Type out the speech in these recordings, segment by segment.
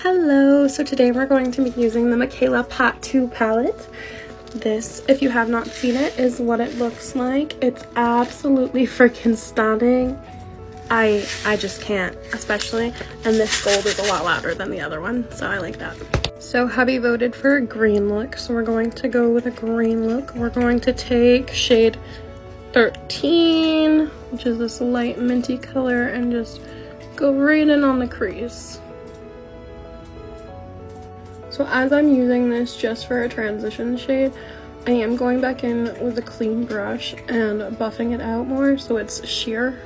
Hello, so today we're going to be using the Mikayla Paht 2 palette. This, if you have not seen it, is what it looks like. It's absolutely freaking stunning. I just can't, especially, and this gold is a lot louder than the other one, so I like that. So hubby voted for a green look, so we're going to go with a green look. We're going to take shade 13, which is this light minty color, and just go right in on the crease. So as I'm using this just for a transition shade, I am going back in with a clean brush and buffing it out more so it's sheer,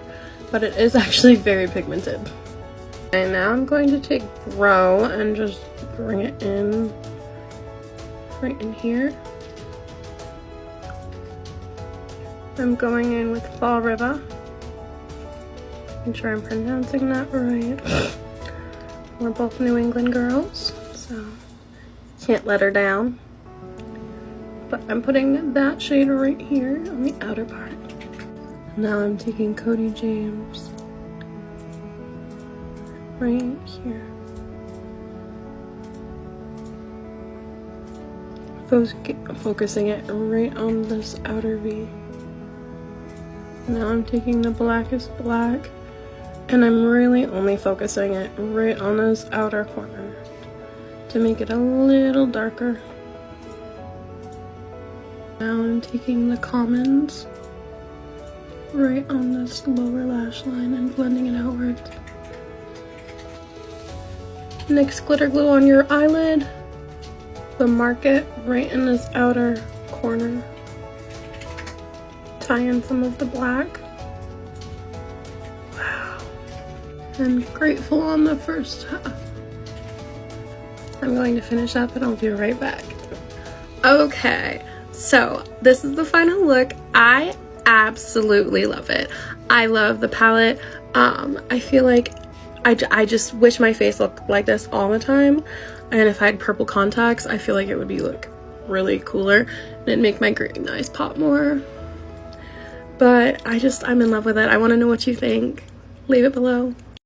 but it is actually very pigmented. And now I'm going to take Grow and just bring it in right in here. I'm going in with Fall River. Make sure I'm pronouncing that right. We're both New England girls, so can't let her down. But I'm putting that shade right here on the outer part. Now I'm taking Cody James right here. Focusing it right on this outer V. Now I'm taking the blackest black and I'm really only focusing it right on this outer corner to make it a little darker. Now I'm taking the Commons right on this lower lash line and blending it outward. NYX glitter glue on your eyelid. The Market right in this outer corner. Tie in some of the black. Wow. And Grateful on the first half. I'm going to finish up and I'll be right back. Okay, so this is the final look. I absolutely love it. I love the palette. I feel like I just wish my face looked like this all the time. And if I had purple contacts, I feel like it would be look really cooler. And it'd make my green eyes pop more. But I'm in love with it. I want to know what you think. Leave it below.